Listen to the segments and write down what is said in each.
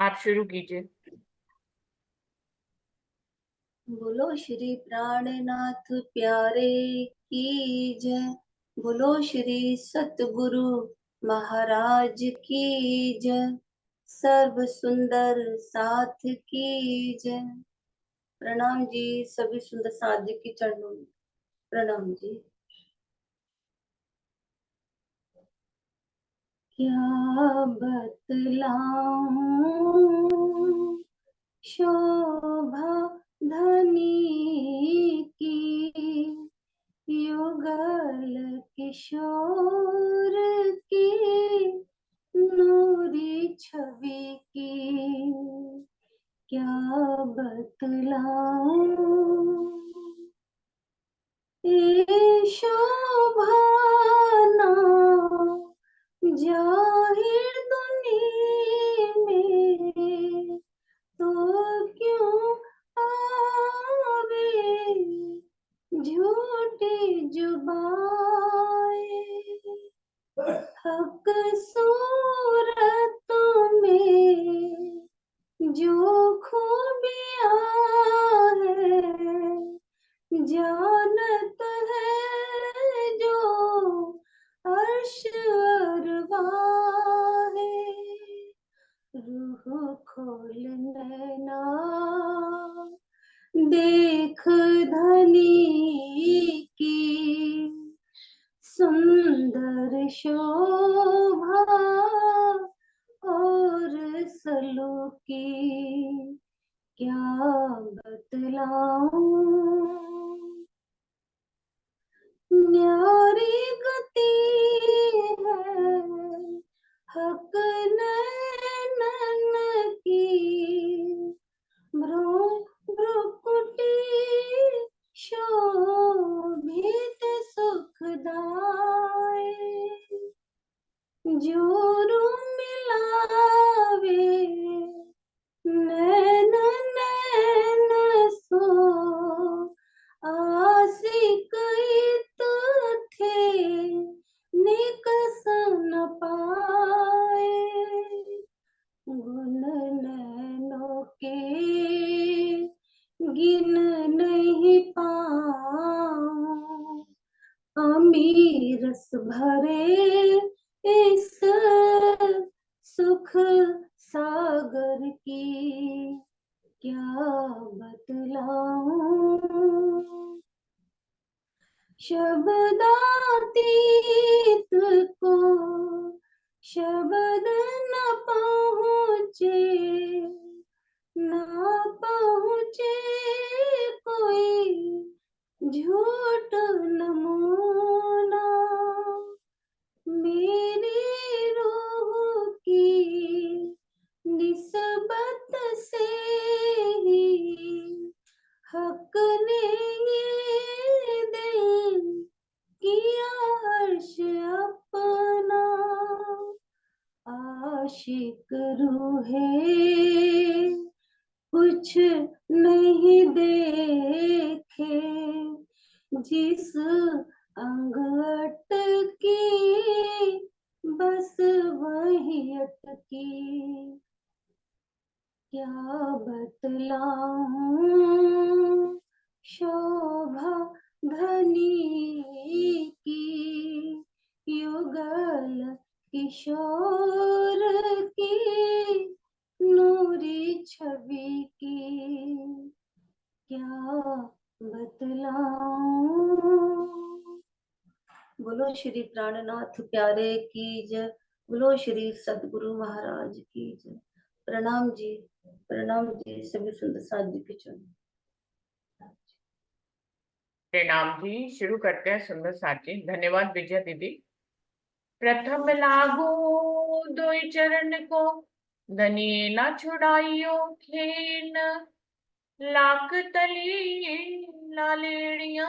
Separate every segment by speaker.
Speaker 1: आप शुरू कीजिए।
Speaker 2: बोलो श्री प्राणनाथ प्यारे की जय। बोलो श्री सतगुरु महाराज की जय। सर्व सुंदर साथ की जय। प्रणाम जी, सभी सुंदर साथ जी के चरणों में प्रणाम जी। क्या बतलाऊं शोभा धनी की, युगल किशोर की, नूरी छवि की। क्या बतलाऊं ये शोभा ना जाहिर दुनिया में, तो क्यों आवे झूठी जुबान। हक सूरत में जो खूबियाँ है, जानत है जो अर्श अरवा है। रूह खोल नैना देख धनी की, सुंदर शोभा और सलूकी। क्या बतलाऊं न्यारी गति है हक नैनन की। भ्रुकुटी शोभित सुखदाई, जोरू मिलावे नैन नैन सो। आशिक इत थे निकस न पाए, गुण नैनों के गिन नहीं पाऊं। अमीरस भरे इस सुख सागर की। क्या बतलाऊं शब्दातीत को शब्द न पहुँचे, ना पहुँचे कोई झूठ नमूना। मेरी रूह की निस्बत से ही हक ने ये दिल किया अर्श अपना। आशिक रूहे कुछ नहीं देखे, जिस अंग अटकी बस वही अटकी। क्या बतलाऊं शोभा धनी की, युगल किशोर की, नूरी छवि की। क्या बतलाऊं बोलो श्री प्राणनाथ प्यारे की जय। बोलो श्री सदगुरु महाराज की जय। प्रणाम जी, प्रणाम जी, सभी सुंदर साथ जी के चरण।
Speaker 1: प्रणाम जी, शुरू करते हैं सुंदर साथी। धन्यवाद विजया दीदी। प्रथम लागू दुई चरण को, धनिये ना छुड़ाइयो खेन। लाख तली लालेड़िया,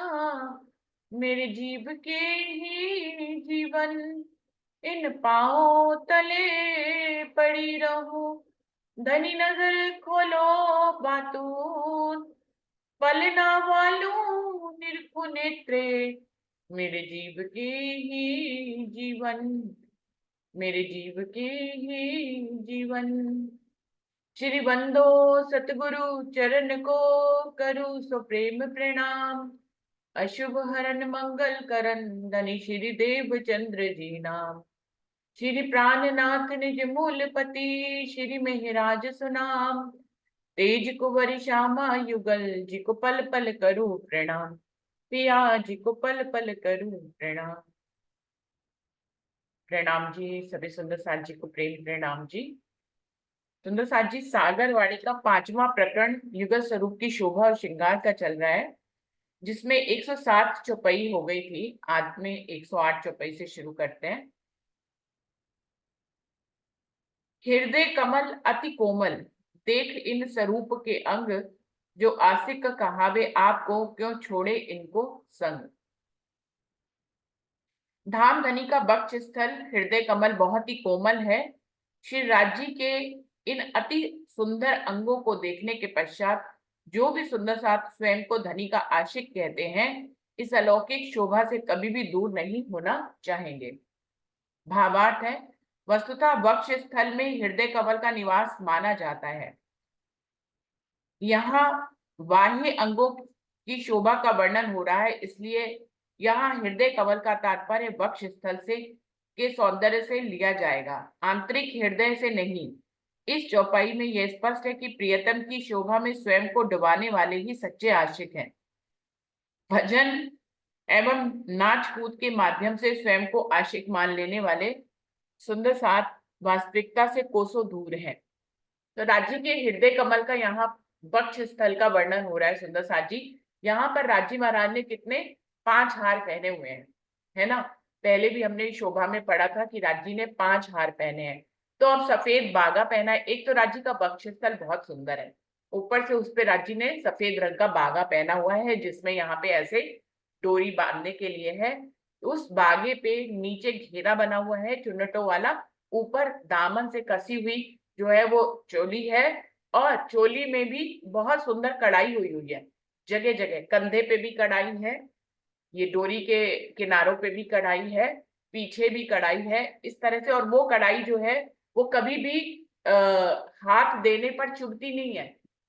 Speaker 1: मेरे जीव के ही जीवन। इन पाँव तले पड़ी रहूं, धनी नजर खोलो बातून। पलना वालू निरखु नेत्रे, मेरे जीव के ही जीवन। मेरे जीव के ही जीवन। श्री बंदो सतगुरु चरण को, करूँ सो प्रेम प्रणाम। अशुभ हरन मंगल करन, धनी श्री देव चंद्र जी नाम। श्री प्राणनाथ निज मूलपति, श्री मेहराज सुनाम। तेज कुंवर श्यामा युगल, जिको पल पल करूँ प्रणाम। पिया जी को पल पल करूँ प्रणाम। प्रणाम जी, सभी सुंदर साथ जी को प्रेम प्रणाम जी। सुंदर साथ जी, सागर वाणी का 5वां प्रकरण युगल स्वरूप की शोभा और श्रृंगार का चल रहा है, जिसमें 107 चौपाई हो गई थी। आज में 108 चौपाई से शुरू करते हैं। हृदय कमल अति कोमल, देख इन स्वरूप के अंग। जो आशिक कहावे आपको, क्यों छोड़े इनको संग। धाम धनी का वक्ष स्थल हृदय कमल बहुत ही कोमल है। श्री राज्य के इन अति सुंदर अंगों को देखने के पश्चात जो भी सुंदर साथ स्वयं को धनी का आशिक कहते हैं, इस अलौकिक शोभा से कभी भी दूर नहीं होना चाहेंगे। भावार्थ है, वस्तुतः वक्ष स्थल में हृदय कमल का निवास माना जाता है। यहाँ बाह्य अंगों की शोभा का वर्णन हो रहा है, इसलिए यहाँ हृदय कमल का तात्पर्य वक्ष स्थल से के सौंदर्य से लिया जाएगा, आंतरिक हृदय से नहीं। इस चौपाई में यह स्पष्ट है कि प्रियतम की शोभा में स्वयं को डुबाने वाले ही सच्चे आशिक हैं। भजन एवं नाच कूद के माध्यम से स्वयं को आशिक मान लेने वाले सुंदर साथ वास्तविकता से कोसों दूर हैं। तो राज्य के हृदय कमल का यहाँ वक्ष स्थल का वर्णन हो रहा है। सुंदर साथ जी, यहाँ पर राज्य महाराज ने कितने 5 हार पहने हुए हैं, है ना। पहले भी हमने शोभा में पढ़ा था कि राज्य ने 5 हार पहने हैं। तो अब सफेद बागा पहना है। एक तो राज्य का वक्ष स्थल बहुत सुंदर है, ऊपर से उस पे राज्य ने सफेद रंग का बागा पहना हुआ है, जिसमें यहाँ पे ऐसे डोरी बांधने के लिए है। उस बागे पे नीचे घेरा बना हुआ है चुन्नटों वाला, ऊपर दामन से कसी हुई जो है वो चोली है, और चोली में भी बहुत सुंदर कढ़ाई हुई हुई है। जगह जगह कंधे पे भी कढ़ाई है, ये डोरी के किनारों पे भी कढ़ाई है, पीछे भी कढ़ाई है, इस तरह से। और वो कढ़ाई जो है वो कभी भी आ, हाथ देने पर चुभती नहीं है,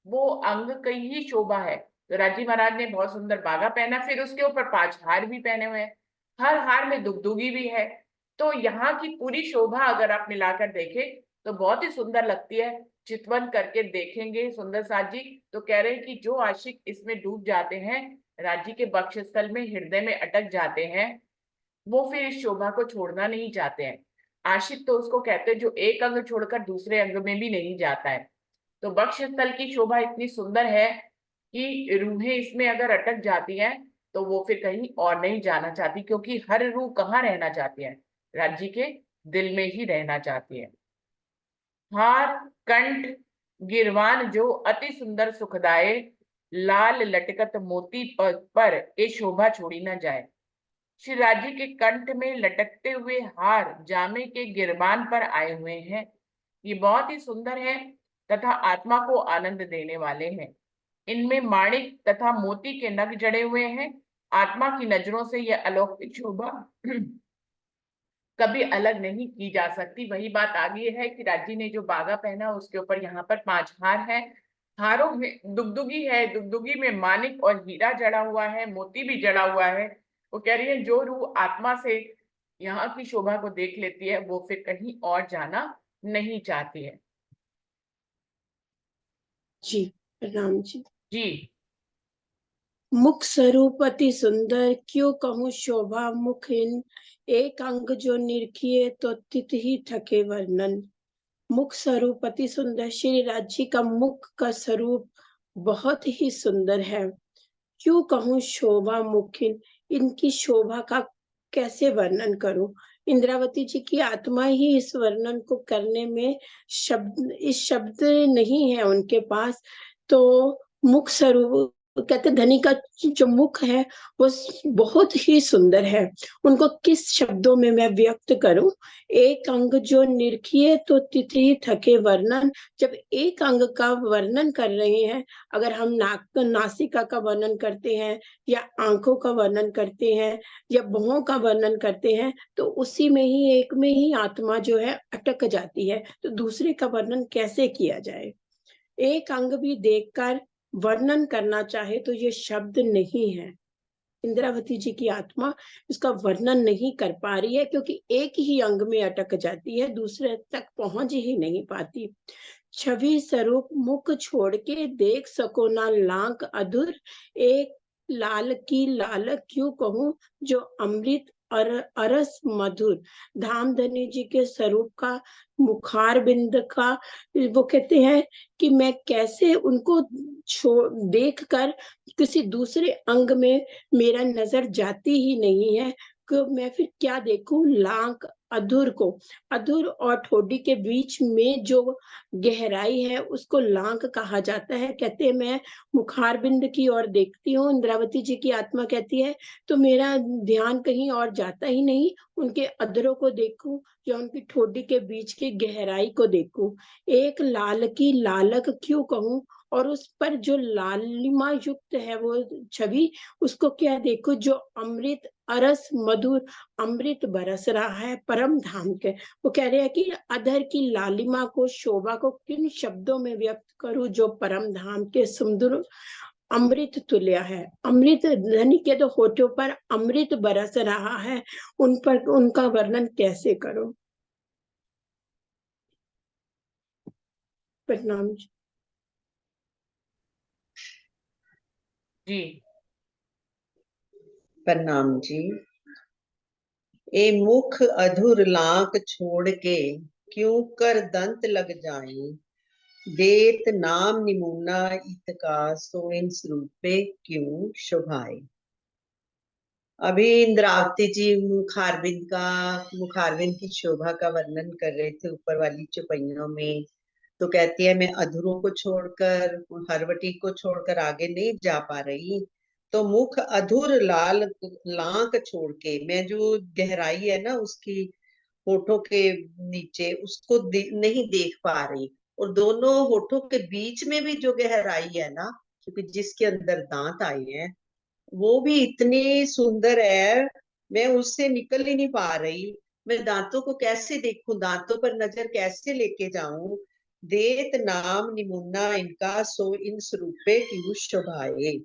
Speaker 1: वो अंग की ही शोभा है। तो राजी महाराज ने बहुत सुंदर बागा पहना, फिर उसके ऊपर 5 हार भी पहने हुए हैं, हर हार में दुगदुगी भी है। तो यहाँ की पूरी शोभा अगर आप मिलाकर देखें तो बहुत ही सुंदर लगती है। चितवन करके देखेंगे सुंदर साथ जी, तो कह रहे हैं कि जो आशिक इसमें डूब जाते हैं, राज्य के वक्ष स्थल में हृदय में अटक जाते हैं, वो फिर इस शोभा को छोड़ना नहीं चाहते हैं। आशिक तो उसको कहते हैं जो एक अंग छोड़कर दूसरे अंग में भी नहीं जाता है। तो वक्ष स्थल की शोभा इतनी सुंदर है कि रूहें इसमें अगर अटक जाती हैं तो वो फिर कहीं और नहीं जाना चाहती, क्योंकि हर रूह कहाँ रहना चाहती है, राज्य के दिल में ही रहना चाहती है। हार कंठ गिरवान जो अति सुंदर सुखदाय, लाल लटकत मोती पर ये शोभा छोड़ी न जाए। श्री राज्य के कंठ में लटकते हुए हार जामे के गिरबान पर आए हुए हैं। ये बहुत ही सुंदर है तथा आत्मा को आनंद देने वाले हैं। इनमें माणिक तथा मोती के नग जड़े हुए हैं। आत्मा की नजरों से यह अलौकिक शोभा कभी अलग नहीं की जा सकती। वही बात आगे है कि राज्य ने जो बागा पहना उसके ऊपर यहाँ पर 5 हार है। हारों में दुगदुगी है, दुगदुगी में मानिक और हीरा जड़ा हुआ है, मोती भी जड़ा हुआ है। वो कह रही है जो रूह आत्मा से यहाँ की शोभा को देख लेती है वो फिर कहीं और जाना नहीं चाहती है।
Speaker 3: जी राम जी।
Speaker 1: जी
Speaker 3: मुख स्वरूप अति सुंदर, क्यों कहूँ शोभा मुखहीन। एक अंग जो निरखिए तो तित ही थके वर्णन। मुख स्वरूप अति सुंदर, श्री राज्य का मुख का स्वरूप बहुत ही सुंदर है। क्यों कहूँ शोभा मुखहीन, इनकी शोभा का कैसे वर्णन करूं। इंद्रावती जी की आत्मा ही इस वर्णन को करने में इस शब्द नहीं है उनके पास। तो मुख स्वरूप कहते धनी का जो मुख है वो बहुत ही सुंदर है, उनको किस शब्दों में मैं व्यक्त करूं। एक अंग जो निरखिए तो तिथि थके वर्णन, जब एक अंग का वर्णन कर रहे हैं, अगर हम नासिका का वर्णन करते हैं या आंखों का वर्णन करते हैं या भौहों का वर्णन करते हैं, तो उसी में ही एक में ही आत्मा जो है अटक जाती है, तो दूसरे का वर्णन कैसे किया जाए। एक अंग भी देखकर वर्णन करना चाहे तो ये शब्द नहीं है। इंद्रावती जी की आत्मा इसका वर्णन नहीं कर पा रही है, क्योंकि एक ही अंग में अटक जाती है, दूसरे तक पहुंच ही नहीं पाती। छवि स्वरूप मुख छोड़ के देख सको ना लांक अधुर, एक लाल की लाल क्यों कहूं जो अमृत और अरस मधुर। धामधनी जी के स्वरूप का मुखार बिंद का वो कहते हैं कि मैं कैसे उनको देख कर किसी दूसरे अंग में मेरा नजर जाती ही नहीं है, कि मैं फिर क्या देखूं लांक अधुर को। अधुर और ठोडी के बीच में जो गहराई है उसको लांक कहा जाता है। कहते हैं मैं मुखारबिंद की ओर देखती हूँ, इंद्रावती जी की आत्मा कहती है, तो मेरा ध्यान कहीं और जाता ही नहीं, उनके अधरों को देखूं या उनकी ठोडी के बीच की गहराई को देखूं। एक लाल की लालक क्यों कहूं, और उस पर जो लालिमा युक्त है वो छवि, उसको क्या देखो जो अमृत अरस मधुर, अमृत बरस रहा है परम धाम के। वो कह रहे हैं कि अधर की लालिमा को, शोभा को किन शब्दों में व्यक्त करूं जो परम धाम के सुंदर अमृत तुल्य है। अमृत धनी के तो होठों पर अमृत बरस रहा है, उन पर उनका वर्णन कैसे करो। प्रणाम जी।
Speaker 1: जी।
Speaker 4: प्रणाम जी। ए मुख अधुर लांक छोड़ के क्यों कर दंत लग जाए, देत नाम निमुना इत का सो इन स्वरूपे क्यों शोभाए। अभी इंद्रावती जी मुखारबिंद की शोभा का वर्णन कर रहे थे ऊपर वाली चौपाइयों में। तो कहती है मैं अधरों को छोड़कर, हरवटी को छोड़कर आगे नहीं जा पा रही, तो मुख अधुर लाल लांक छोड़ के, मैं जो गहराई है ना उसकी होठों के नीचे उसको नहीं देख पा रही, और दोनों होठों के बीच में भी जो गहराई है ना, क्योंकि जिसके अंदर दांत आए हैं वो भी इतनी सुंदर है, मैं उससे निकल ही नहीं पा रही। मैं दांतों को कैसे देखूं, दांतों पर नजर कैसे लेके जाऊं। देत नाम निमुन्ना इनका सो इन स्वरूपे क्यों शोभाए।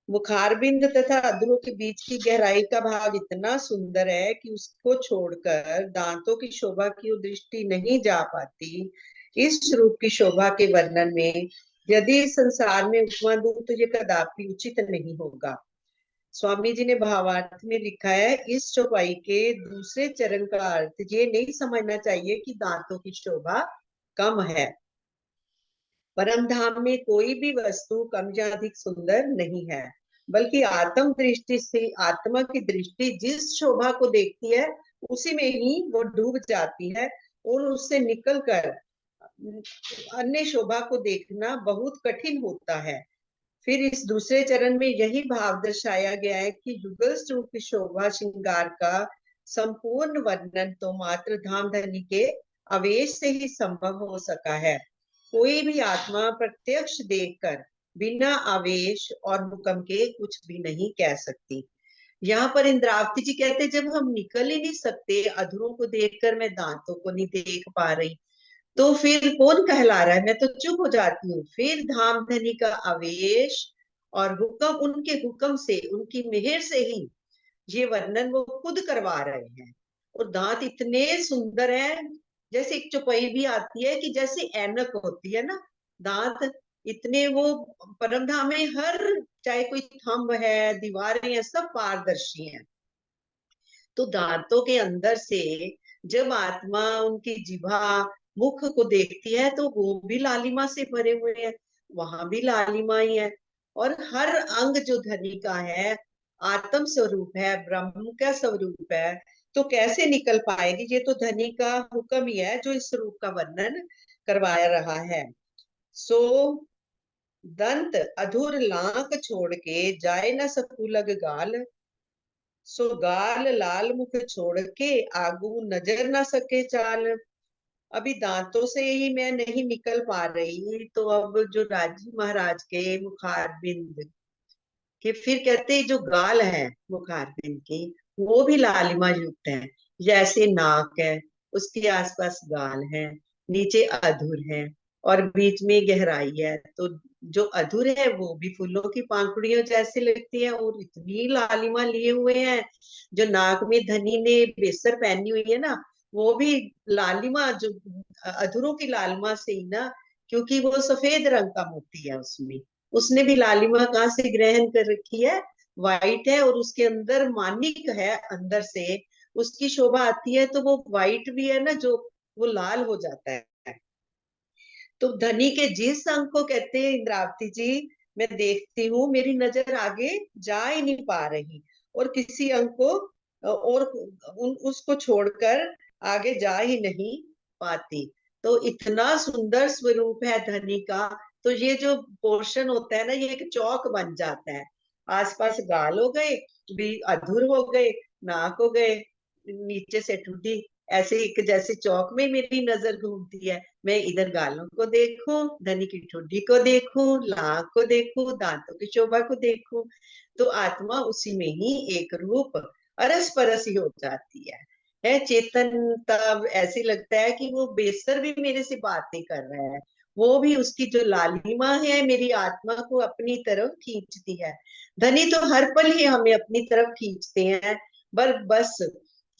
Speaker 4: मुखारबिंद तथा अधरों के बीच की गहराई का भाग इतना सुंदर है कि उसको छोड़कर दांतों की शोभा की ओर दृष्टि नहीं जा पाती। इस रूप की शोभा के वर्णन में यदि संसार में उपमा दूं तो ये कदापि उचित नहीं होगा। स्वामी जी ने भावार्थ में लिखा है, इस चौपाई के दूसरे चरण का अर्थ ये नहीं समझना चाहिए कि दांतों की शोभा कम है। परम धाम में कोई भी वस्तु कम या अधिक सुंदर नहीं है, बल्कि आत्म दृष्टि से आत्मा की दृष्टि जिस शोभा को देखती है उसी में ही वो डूब जाती है, और उससे निकलकर अन्य शोभा को देखना बहुत कठिन होता है। फिर इस दूसरे चरण में यही भाव दर्शाया गया है कि युगल स्वरूप की शोभा श्रृंगार का संपूर्ण वर्णन तो मात्र धामधनी के आवेश से ही संभव हो सका है। कोई भी आत्मा प्रत्यक्ष देखकर बिना आवेश और हुक्म के कुछ भी नहीं कह सकती। यहाँ पर इंद्रावती जी कहते जब हम निकल ही नहीं सकते, अधरों को देखकर मैं दांतों को नहीं देख पा रही, तो फिर कौन कहला रहा है, मैं तो चुप हो जाती हूँ। फिर धामधनी का आवेश और हुक्म, उनके हुक्म से, उनकी मेहर से ही ये वर्णन वो खुद करवा रहे हैं। और दांत इतने सुंदर हैं, जैसे एक चौपाई भी आती है कि जैसे ऐनक होती है ना, दांत इतने वो परम धाम में हर, चाहे कोई थंब है, दीवारें हैं, सब पारदर्शी हैं। तो दांतों के अंदर से जब आत्मा उनकी जिह्वा मुख को देखती है तो वो भी लालिमा से भरे हुए हैं, वहां भी लालिमा ही है। और हर अंग जो धनी का है, आत्म स्वरूप है, ब्रह्म का स्वरूप है, तो कैसे निकल पाएगी। ये तो धनी का हुक्म ही है जो इस स्वरूप का वर्णन करवाया रहा है। सो दंत अधुर लांक छोड़ के जाए न सकू लग गाल, सो गाल लाल मुख छोड़ के आगू नजर ना सके चाल। अभी दांतों से ही मैं नहीं निकल पा रही, तो अब जो राजी महाराज के मुखारबिंद के, फिर कहते जो गाल है मुखारबिंद की, वो भी लालिमा युक्त है। जैसे नाक है, उसके आसपास गाल है, नीचे अधुर है, और बीच में गहराई है। तो जो अधूर है वो भी फूलों की पांखुड़ियों जैसी लगती है, और इतनी लालिमा लिए हुए हैं। जो नाक में धनी ने बेसर पहनी हुई है ना, वो भी लालिमा, जो अधूरों की लालिमा से ही ना, क्योंकि वो सफेद रंग का मोती है उसमें। उसने भी लालिमा कहाँ से ग्रहण कर रखी है, वाइट है, और उसके अंदर मानिक है अंदर से, उसकी शोभा आती है। तो वो वाइट भी है ना, जो वो लाल हो जाता है। तो धनी के जिस अंग को कहते हैं इंद्रावती जी, मैं देखती हूँ मेरी नजर आगे जा ही नहीं पा रही, और किसी अंग को और उसको छोड़कर आगे जा ही नहीं पाती। तो इतना सुंदर स्वरूप है धनी का। तो ये जो पोर्शन होता है ना, ये एक चौक बन जाता है। आसपास गाल हो गए, भी अधूर हो गए, नाक हो गए, नीचे से ठुड्डी, ऐसे एक जैसे चौक में मेरी नजर घूमती है। मैं इधर गालों को देखूं, धनी की ठुड्डी को देखूं, लाख को देखूं, दांतों की शोभा को देखूं, तो आत्मा उसी में ही एक रूप अरस परस ही हो जाती है चेतन। तब ऐसे लगता है कि वो बेसर भी मेरे से बातें कर रहा है। वो भी उसकी जो लालिमा है मेरी आत्मा को अपनी तरफ खींचती है। धनी तो हर पल ही हमें अपनी तरफ खींचते हैं। बस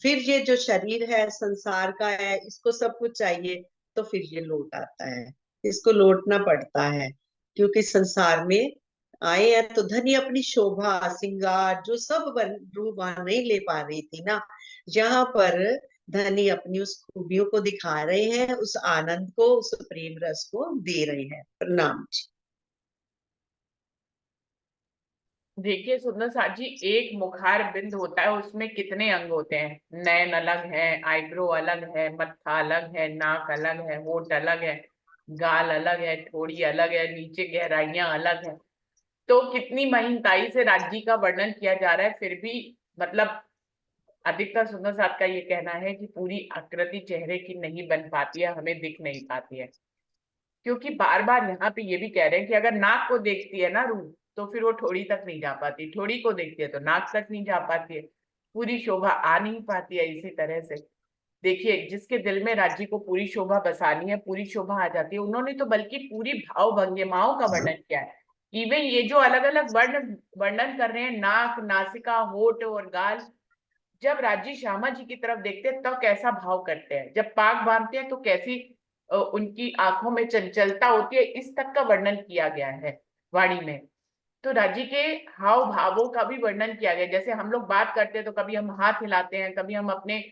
Speaker 4: फिर ये जो शरीर है संसार का है, इसको सब कुछ चाहिए, तो फिर ये लौट आता है, इसको लौटना पड़ता है। क्योंकि संसार में आए हैं तो धनी अपनी शोभा श्रृंगार जो सब रूप वहां नहीं ले पा रही थी ना, यहाँ पर धनी अपनी उस खूबियों को दिखा रहे हैं, उस आनंद को, उस प्रेम रस को दे रहे हैं। प्रणाम जी।
Speaker 1: देखिए सुंदर साथ जी, एक मुखार बिंद होता है, उसमें कितने अंग होते हैं। नैन अलग है, आईब्रो अलग है, मत्था अलग है, नाक अलग है, होठ अलग है, गाल अलग है, ठोड़ी अलग है, नीचे गहराइयां अलग है। तो कितनी महीनताई से राज्य का वर्णन किया जा रहा है, फिर भी मतलब अधिकतर सुंदर साथ का ये कहना है कि पूरी आकृति चेहरे की नहीं बन पाती है, हमें दिख नहीं पाती है। क्योंकि बार बार यहाँ पे ये भी कह रहे हैं कि अगर नाक को देखती है ना रूह, तो फिर वो ठोड़ी तक नहीं जा पाती, ठोड़ी को देखती है तो नाक तक नहीं जा पाती है, पूरी शोभा आ नहीं पाती है। इसी तरह से देखिए, जिसके दिल में राज्य को पूरी शोभा बसानी है, पूरी शोभा आ जाती है। उन्होंने तो बल्कि पूरी भाव भंगिमाओं का वर्णन किया है। इवन ये जो अलग अलग वर्णन कर रहे हैं, नाक, नासिका, होठ और गाल, जब राजी श्यामा जी की तरफ देखते हैं तो कैसा भाव करते हैं, जब पाग बांधते हैं तो कैसी उनकी आंखों में चंचलता होती है, इस तक का वर्णन किया गया है वाणी में। तो राजी के हाव भावों का भी वर्णन किया गया। जैसे हम लोग बात करते हैं तो कभी हम हाथ हिलाते हैं, कभी हम अपने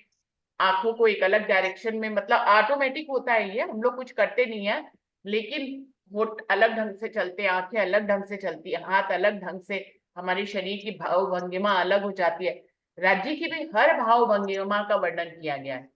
Speaker 1: आंखों को एक अलग डायरेक्शन में, मतलब ऑटोमेटिक होता है ये, हम लोग कुछ करते नहीं है, लेकिन होठ अलग ढंग से चलते हैं, आंखें अलग ढंग से चलती है, हाथ अलग ढंग से, हमारे शरीर की भाव भंगिमा अलग हो जाती है। राज्य की भी हर भाव भंगिमा का वर्णन किया गया है।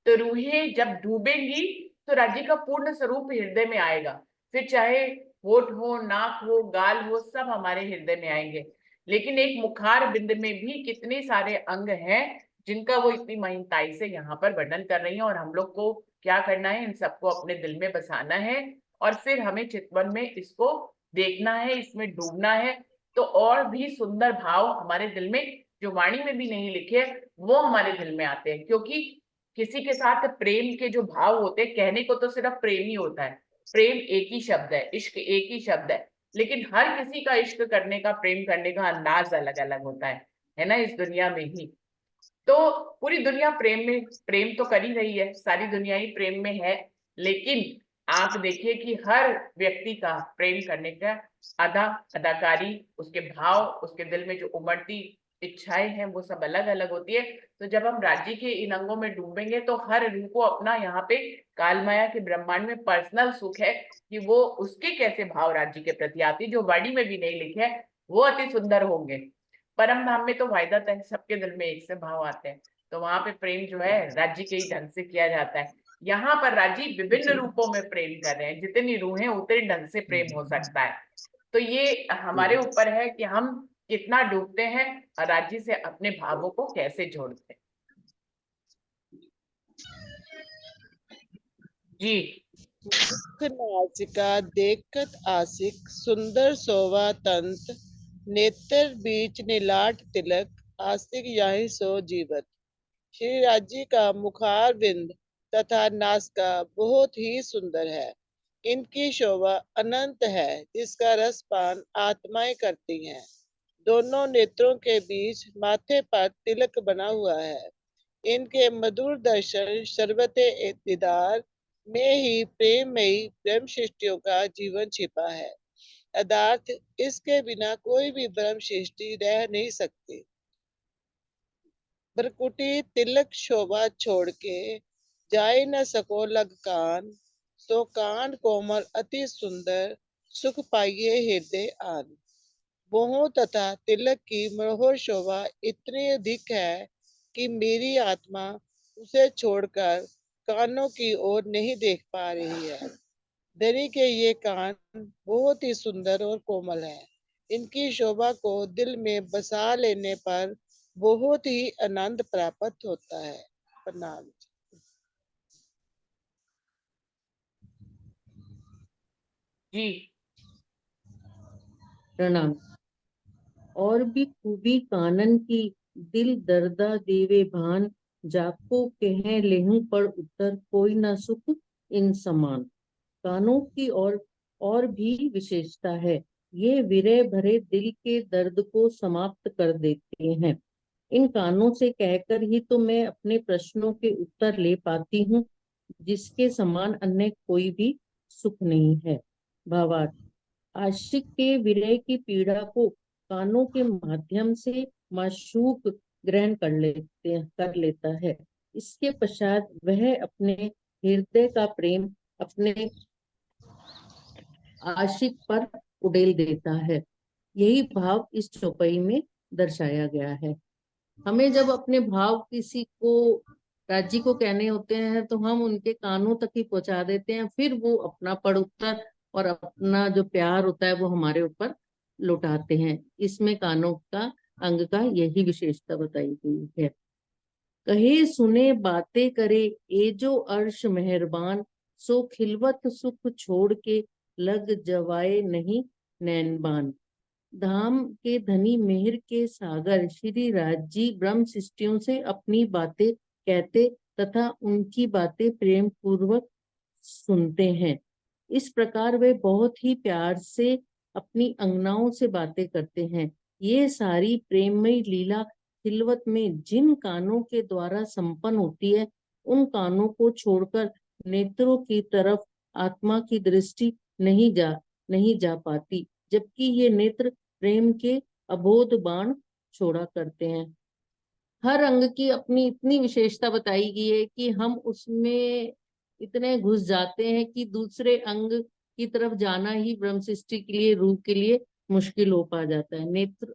Speaker 1: तो रूहें जब डूबेंगी तो राज्य का पूर्ण स्वरूप हृदय में आएगा। फिर चाहे होठ हो, नाक हो, गाल हो, सब हमारे हृदय में आएंगे। लेकिन एक मुखार बिंद में भी कितने सारे अंग हैं जिनका वो इतनी महीनताई से यहाँ पर वर्णन कर रही है। और हम लोग को क्या करना है, इन सबको अपने दिल में बसाना है, और फिर हमें चितवन में इसको देखना है, इसमें डूबना है। तो और भी सुंदर भाव हमारे दिल में, जो वाणी में भी नहीं लिखे, वो हमारे दिल में आते हैं। क्योंकि किसी के साथ प्रेम के जो भाव होते हैं, कहने को तो सिर्फ प्रेम ही होता है, प्रेम एक ही शब्द है, इश्क एक ही शब्द है, लेकिन हर किसी का इश्क करने का, प्रेम करने का अंदाज अलग अलग होता है ना, इस दुनिया में ही। तो पूरी दुनिया प्रेम में, प्रेम तो कर ही रही है, सारी दुनिया ही प्रेम में है। लेकिन आप देखिए कि हर व्यक्ति का प्रेम करने का अदा, अदाकारी, उसके भाव, उसके दिल में जो उमड़ती इच्छाएं हैं, वो सब अलग अलग होती है। तो जब हम राज्य के इन अंगों में डूबेंगे तो हर रूह को अपना यहाँ पे काल माया के ब्रह्मांड में पर्सनल सुख है कि वो उसके कैसे भाव राज्य के प्रति आती, जो वाणी में भी नहीं लिखे हैं, वो अति सुंदर होंगे। परम धाम में तो वायदा है, सबके दिल में एक से भाव आते हैं, तो वहां पे प्रेम जो है राज्य के ही ढंग से किया जाता है। यहाँ पर राज्य विभिन्न
Speaker 4: जी
Speaker 1: रूपों में प्रेम कर रहे हैं, जितनी रूहें उतने ढंग से प्रेम हो सकता है। तो ये हमारे ऊपर है कि हम कितना डूबते हैं और राज्य से अपने भावों को कैसे जोड़ते हैं। जी।
Speaker 5: नासिका देखत आसिक सुंदर शोभा तंत नेत्र बीच नीलाट तिलक आस्तिक यही सो जीवत। श्री राज्य का मुखार बिंद तथा नासिका बहुत ही सुंदर है। इनकी शोभा अनंत है, जिसका रसपान आत्माएं करती हैं। दोनों नेत्रों के बीच माथे पर तिलक बना हुआ है। इनके मधुर दर्शन शरबते दीदार में ही प्रेममयी ब्रह्म सृष्टियों का जीवन छिपा है। अर्थात इसके बिना कोई भी ब्रह्म सृष्टि रह नहीं सकती। भ्रकुटी तिलक शोभा छोड़ के जाए न सको लग कान, तो कान कोमल अति सुंदर, सुख पाइये हृदय आन। मोह तथा तिलक की मनोहर शोभा इतनी अधिक है कि मेरी आत्मा उसे छोड़कर कानों की ओर नहीं देख पा रही है। धनी के ये कान बहुत ही सुंदर और कोमल हैं। इनकी शोभा को दिल में बसा लेने पर बहुत ही आनंद प्राप्त होता है। प्रणाम।
Speaker 1: जी।
Speaker 6: प्रणाम। और भी खूबी कानन की, दिल दर्दा देवे भान, जाको कह लेहूं पर उत्तर, कोई न सुख इन समान। कानों की और भी विशेषता है। ये विरह भरे दिल के दर्द को समाप्त कर देते हैं। इन कानों से कहकर ही तो मैं अपने प्रश्नों के उत्तर ले पाती हूँ, जिसके समान अन्य कोई भी सुख नहीं है। भावार्थ: आशिक के विरह की पीड़ा को कानों के माध्यम से माशूक ग्रहण कर लेता है। इसके पश्चात वह अपने हृदय का प्रेम अपने आशिक पर उड़ेल देता है। यही भाव इस चौपाई में दर्शाया गया है। हमें जब अपने भाव किसी को, राजी को कहने होते हैं, तो हम उनके कानों तक ही पहुंचा देते हैं, फिर वो अपना पड़ उत्तर और अपना जो प्यार होता है वो हमारे ऊपर लुटाते हैं। इसमें कानों का अंग का यही विशेषता बताई गई है। कहे सुने बातें करे ए जो अर्श मेहरबान, सो खिलवत सुख छोड़ के लग जवाए नहीं नैनबान। धाम के धनी मेहर के सागर श्री राज जी ब्रह्म सृष्टियों से अपनी बातें कहते तथा उनकी बातें प्रेम पूर्वक सुनते हैं। इस प्रकार वे बहुत ही प्यार से अपनी अंगनाओं से बातें करते हैं। ये सारी प्रेममयी लीला खिलवत में जिन कानों के द्वारा संपन्न होती है, उन कानों को छोड़कर नेत्रों की तरफ आत्मा की दृष्टि नहीं जा पाती, जबकि ये नेत्र प्रेम के अबोध बाण छोड़ा करते हैं। हर अंग की अपनी इतनी विशेषता बताई गई है कि हम उसमें इतने घुस जाते हैं कि दूसरे अंग की तरफ जाना ही ब्रह्म सृष्टि के लिए, रूह के लिए मुश्किल हो पा जाता है। नेत्र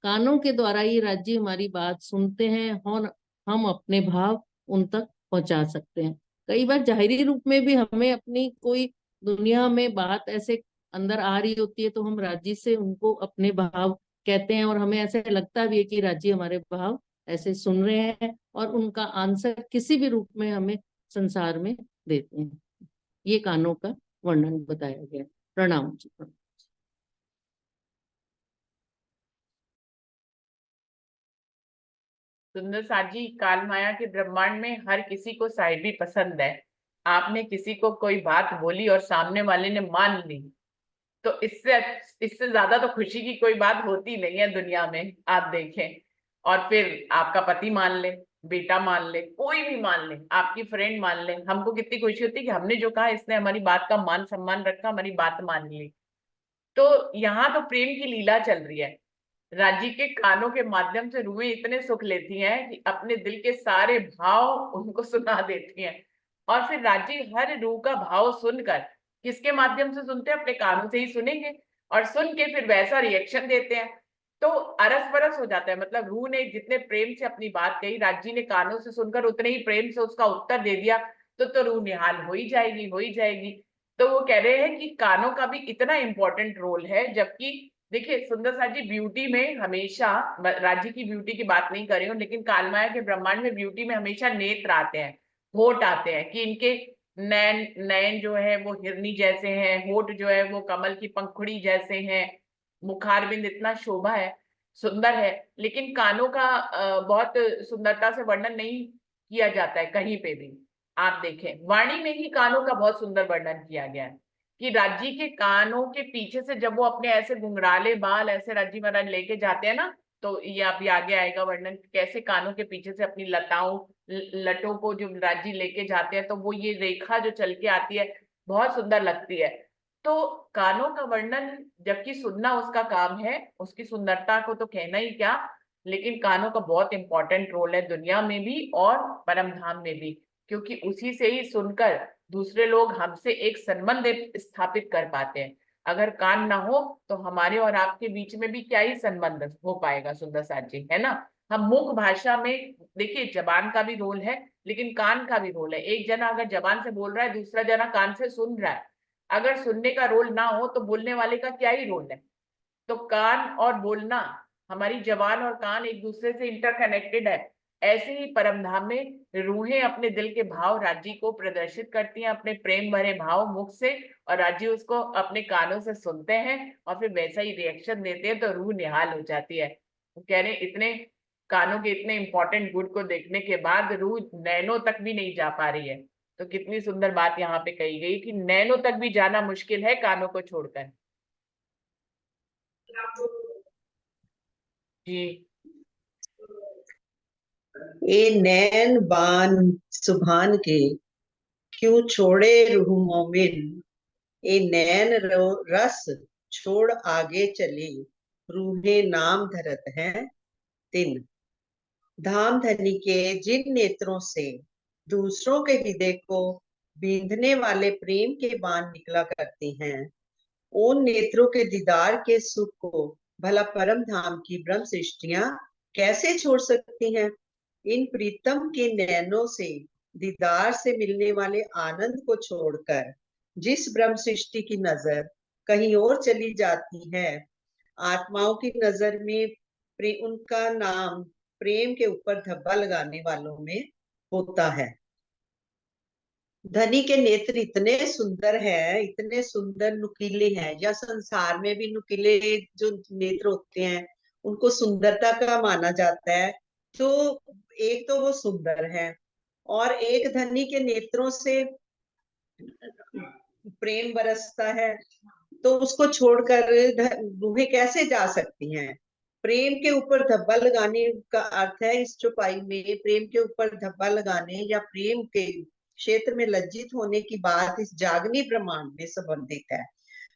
Speaker 6: कानों के द्वारा ही राज्य हमारी बात सुनते हैं और हम अपने भाव उन तक पहुंचा सकते हैं। कई बार जाहिरी रूप में भी हमें अपनी कोई दुनिया में बात ऐसे अंदर आ रही होती है, तो हम राज्य से उनको अपने भाव कहते हैं और हमें ऐसे लगता भी है कि राज्य हमारे भाव ऐसे सुन रहे हैं और उनका आंसर किसी भी रूप में हमें संसार में देते हैं। ये कानों का वर्णन बताया गया। प्रणाम जी।
Speaker 1: सुंदर साथ जी, काल माया के ब्रह्मांड में हर किसी को साहिबी पसंद है। आपने किसी को कोई बात बोली और सामने वाले ने मान ली, तो इससे ज्यादा तो खुशी की कोई बात होती नहीं है दुनिया में। आप देखें, और फिर आपका पति मान ले, बेटा मान ले, कोई भी मान ले, आपकी फ्रेंड मान ले, हमको कितनी खुशी होती है कि हमने जो कहा इसने हमारी बात का मान सम्मान रखा, हमारी बात मान ली। तो यहाँ तो प्रेम की लीला चल रही है। राजी के कानों के माध्यम से रूहें इतने सुख लेती हैं कि अपने दिल के सारे भाव उनको सुना देती हैं। और फिर राजी हर रूह का भाव सुनकर, किसके माध्यम से सुनते हैं? अपने कानों से ही सुनेंगे, और सुन के फिर वैसा रिएक्शन देते हैं। तो अरस परस हो जाता है। मतलब रूह ने जितने प्रेम से अपनी बात कही, राजी ने कानों से सुनकर उतने ही प्रेम से उसका उत्तर दे दिया, तो रूह निहाल हो ही जाएगी, हो ही जाएगी। तो वो कह रहे हैं कि कानों का भी इतना इंपॉर्टेंट रोल है। जबकि देखिए सुंदर सा जी, ब्यूटी में हमेशा, राज्य की ब्यूटी की बात नहीं कर रही हूँ, लेकिन कालमाया के ब्रह्मांड में ब्यूटी में हमेशा नेत्र आते हैं, होठ आते हैं, कि इनके नैन नयन जो है वो हिरनी जैसे हैं, होठ जो है वो कमल की पंखुड़ी जैसे हैं, मुखारबिंद इतना शोभा है, सुंदर है। लेकिन कानों का बहुत सुंदरता से वर्णन नहीं किया जाता है कहीं पे भी। आप देखें वाणी में ही कानों का बहुत सुंदर वर्णन किया गया है कि राज्य के कानों के पीछे से जब वो अपने ऐसे घुंघराले बाल ऐसे राज्य महाराज लेके जाते हैं ना, तो ये अभी आगे आएगा वर्णन कैसे कानों के पीछे से अपनी लटों को जो राज्य लेके जाते हैं, तो वो ये रेखा जो चल के आती है बहुत सुंदर लगती है। तो कानों का वर्णन जबकि सुनना उसका काम है, उसकी सुंदरता को तो कहना ही क्या, लेकिन कानों का बहुत इंपॉर्टेंट रोल है दुनिया में भी और परम धाम में भी, क्योंकि उसी से ही सुनकर दूसरे लोग हमसे एक संबंध स्थापित कर पाते हैं। अगर कान ना हो तो हमारे और आपके बीच में भी क्या ही संबंध हो पाएगा सुंदर साथ जी, है ना। हम मुख भाषा में देखिए जबान का भी रोल है लेकिन कान का भी रोल है। एक जना अगर जबान से बोल रहा है, दूसरा जना कान से सुन रहा है, अगर सुनने का रोल ना हो तो बोलने वाले का क्या ही रोल है। तो कान और बोलना, हमारी जबान और कान एक दूसरे से इंटरकनेक्टेड है। ऐसे ही परम धाम में रूहें अपने दिल के भाव राज्य को प्रदर्शित करती हैं अपने प्रेम भरे भाव मुख से, और राज्य उसको अपने कानों से सुनते हैं और फिर वैसा ही रिएक्शन देते हैं, तो रूह निहाल हो जाती है। वो कह रहे इतने कानों के इतने इंपॉर्टेंट गुण को देखने के बाद रूह नैनों तक भी नहीं जा पा रही है। तो कितनी सुंदर बात यहाँ पे कही गई कि नैनों तक भी जाना मुश्किल है कानों को छोड़कर। जी।
Speaker 4: ए नैन बान सुभान के क्यों छोड़े रूह मोमिन, ए नैन रस छोड़ आगे चले, रूहे नाम धरत है तिन। धाम धनी के जिन नेत्रों से दूसरों के हृदय को बींधने वाले प्रेम के बाण निकला करते हैं, उन नेत्रों के दीदार के सुख को भला परम धाम की ब्रह्म सृष्टियां कैसे छोड़ सकती हैं। इन प्रीतम के नैनों से दीदार से मिलने वाले आनंद को छोड़कर जिस ब्रह्म सृष्टि की नजर कहीं और चली जाती है, आत्माओं की नजर में उनका नाम प्रेम के ऊपर धब्बा लगाने वालों में होता है। धनी के नेत्र इतने सुंदर हैं, इतने सुंदर नुकीले हैं, या संसार में भी नुकीले जो नेत्र होते हैं उनको सुंदरता का माना जाता है। तो एक तो वो सुंदर है, और एक धनी के नेत्रों से प्रेम बरसता है, तो उसको छोड़कर रूहें कैसे जा सकती हैं। प्रेम के ऊपर धब्बा लगाने का अर्थ है इस चौपाई में प्रेम के ऊपर धब्बा लगाने या प्रेम के क्षेत्र में लज्जित होने की बात इस जागनी ब्रह्मांड में संबंधित है।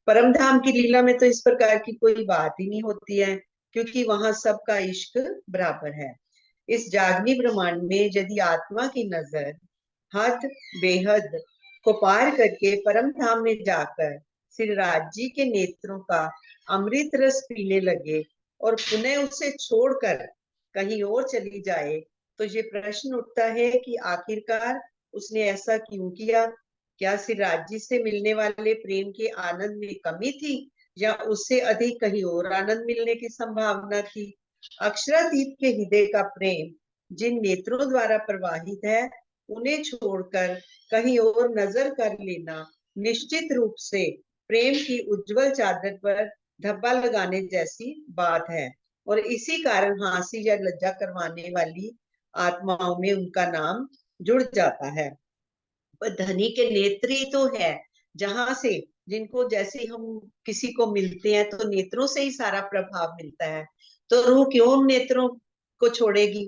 Speaker 4: परम धाम की लीला में तो इस प्रकार की कोई बात ही नहीं होती है, क्योंकि वहां सबका इश्क बराबर है। इस जागनी ब्रह्मांड में यदि आत्मा की नजर हद बेहद को पार करके परम धाम में जाकर श्री राज जी के नेत्रों का अमृत रस पीने लगे और पुनः उसे छोड़कर कहीं और चली जाए, तो ये प्रश्न उठता है कि आखिरकार उसने ऐसा क्यों किया। क्या श्री राज जी से मिलने वाले प्रेम के आनंद में कमी थी, या उससे अधिक कहीं और आनंद मिलने की संभावना थी। अक्षरातीत के हृदय का प्रेम जिन नेत्रों द्वारा प्रवाहित है, उन्हें छोड़कर कहीं और नजर कर लेना निश्चित रूप से प्रेम की उज्जवल चादर पर धब्बा लगाने जैसी बात है, और इसी कारण हांसी या लज्जा करवाने वाली आत्माओं में उनका नाम जुड़ जाता है। पर धनी के नेत्री तो है, जहां से जिनको जैसे हम किसी को मिलते हैं तो नेत्रों से ही सारा प्रभाव मिलता है, तो रूह क्यों उन नेत्रों को छोड़ेगी,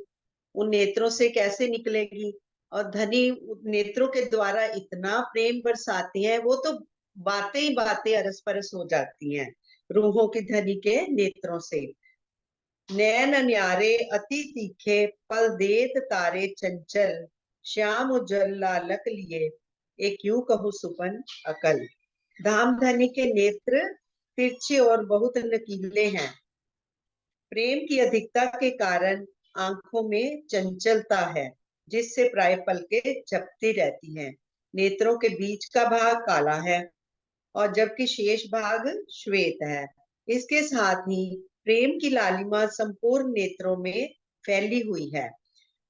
Speaker 4: उन नेत्रों से कैसे निकलेगी। और धनी नेत्रों के द्वारा इतना प्रेम बरसाते हैं, वो तो बातें ही बातें अरस परस हो जाती हैं रूहों की धनी के नेत्रों से। नैन न्यारे अति तीखे पल देत तारे चंचल, श्याम उज्जवल लालक लिए एक यूं कहूँ सुपन अकल। धाम धनी के नेत्र तिरछे और बहुत नुकीले हैं। प्रेम की अधिकता के कारण आंखों में चंचलता है, जिससे प्राय पलकें झपटी रहती हैं। नेत्रों के बीच का भाग काला है और जबकि शेष भाग श्वेत है। इसके साथ ही प्रेम की लालिमा संपूर्ण नेत्रों में फैली हुई है।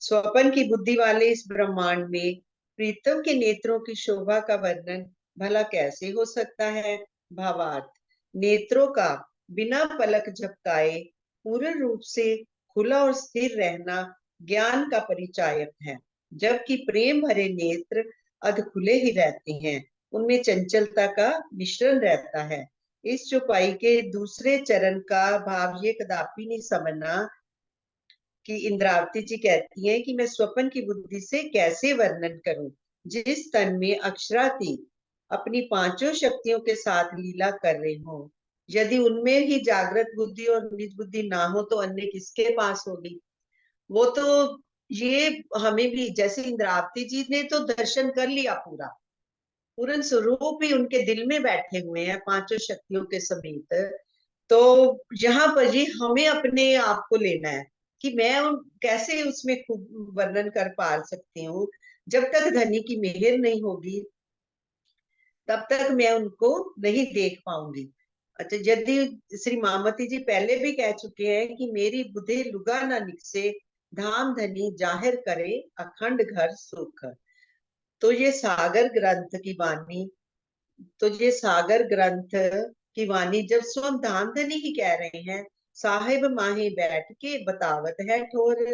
Speaker 4: स्वपन की बुद्धि वाले इस ब्रह्मांड में प्रीतम के नेत्रों की शोभा का वर्णन भला कैसे हो सकता है। भावार्थ, नेत्रों का बिना पलक झपकाए पूर्ण रूप से खुला और स्थिर रहना ज्ञान का परिचायक है। जबकि प्रेम भरे नेत्र अध खुले ही रहते हैं, उनमें चंचलता का मिश्रण रहता है। इस चौपाई के दूसरे चरण का भाव ये कदापि नहीं समझना कि इंद्रावती जी कहती हैं कि मैं स्वप्न की बुद्धि से कैसे वर्णन करूं, जिस तन में अक्षरातीत अपनी पांचों शक्तियों के साथ लीला कर रही हो। यदि उनमें ही जागृत बुद्धि और निज बुद्धि ना हो तो अन्य किसके पास होगी। वो तो ये हमें भी, जैसे इंद्रावती जी ने तो दर्शन कर लिया, पूरा पूर्ण स्वरूप ही उनके दिल में बैठे हुए हैं पांचों शक्तियों के समेत। तो यहाँ पर ये हमें अपने आप को लेना है कि मैं कैसे उसमें खूब वर्णन कर पा सकती हूँ। जब तक धनी की मेहर नहीं होगी तब तक मैं उनको नहीं देख पाऊंगी। अच्छा, यदि श्री मामती जी पहले भी कह चुके हैं कि मेरी बुद्धि लुगा न निकसे, धाम धनी जाहिर करे अखंड घर सुख। तो ये सागर ग्रंथ की वाणी, तो ये सागर ग्रंथ की वाणी जब स्वयं धाम धनी ही कह रहे हैं, साहिब माहे बैठ के बतावत है ठोर,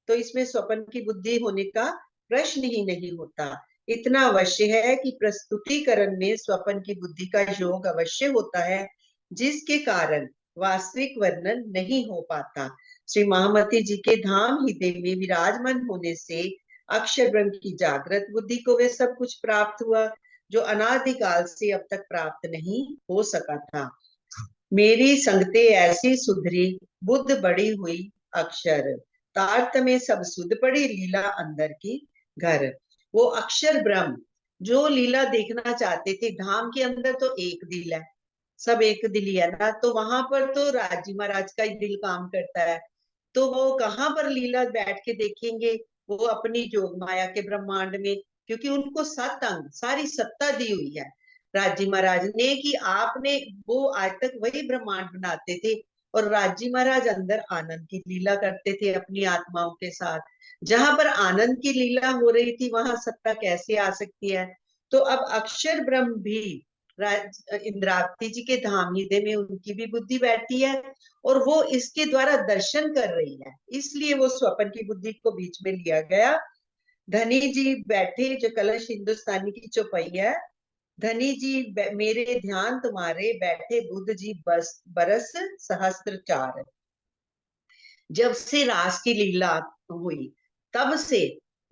Speaker 4: तो इसमें स्वपन की बुद्धि होने का प्रश्न ही नहीं होता। इतना अवश्य है कि प्रस्तुतिकरण में स्वपन की बुद्धि का योग अवश्य होता है, जिसके कारण वास्तविक वर्णन नहीं हो पाता। श्री महामती जी के धाम हृदय में विराजमान होने से अक्षर ब्रह्म की जागृत बुद्धि को वह सब कुछ प्राप्त हुआ जो अनादिकाल से अब तक प्राप्त नहीं हो सका था। मेरी संगते ऐसी सुधरी, बुद्ध बड़ी हुई अक्षर, तारत में सब सुध पड़ी लीला अंदर की घर। वो अक्षर ब्रह्म जो लीला देखना चाहते थे, धाम के अंदर तो एक दिल है, सब एक दिल ही है ना, तो वहां पर तो राजी महाराज का ही दिल काम करता है। तो वो कहाँ पर लीला बैठ के देखेंगे, वो अपनी जोग माया के ब्रह्मांड में, क्योंकि उनको 7 अंग सारी सत्ता दी हुई है राजी महाराज ने कि आपने, वो आज तक वही ब्रह्मांड बनाते थे और राजी महाराज अंदर आनंद की लीला करते थे अपनी आत्माओं के साथ। जहां पर आनंद की लीला हो रही थी वहां सत्ता कैसे आ सकती है। तो अब अक्षर ब्रह्म भी इंद्रावती जी के धाम हृदय में उनकी भी बुद्धि बैठी है और वो इसके द्वारा दर्शन कर रही है, इसलिए वो स्वपन की बुद्धि को बीच में लिया गया। धनी जी बैठे, जो कलश हिंदुस्तानी की चौपाई है, धनी जी मेरे ध्यान तुम्हारे बैठे बुद्ध जी बरस सहस्त्र चार। जब से रास की लीला हुई तब से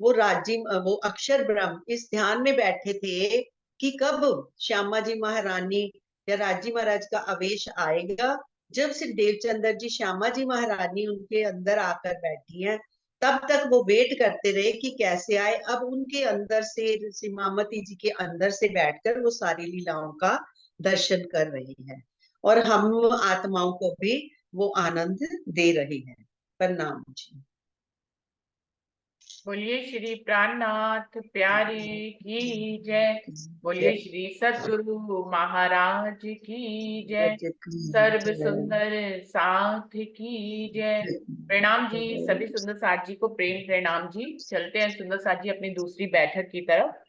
Speaker 4: वो अक्षर ब्रह्म इस ध्यान में बैठे थे कि कब श्यामा जी महारानी या राजी महाराज का आवेश आएगा। जब से देवचंद्र जी श्यामा जी महारानी उनके अंदर आकर बैठी हैं, तब तक वो वेट करते रहे कि कैसे आए। अब उनके अंदर से, श्री मामती जी के अंदर से बैठकर वो सारी लीलाओं का दर्शन कर रही है और हम आत्माओं को भी वो आनंद दे रही है। प्रणाम जी।
Speaker 1: बोलिए श्री प्राणनाथ प्यारे की जय। बोलिए श्री सद्गुरु महाराज की जय। सर्व सुंदर साथ की जय। प्रणाम जी, सभी सुंदर साथ जी को प्रेम प्रणाम जी। चलते हैं सुंदर साथ जी अपनी दूसरी बैठक की तरफ।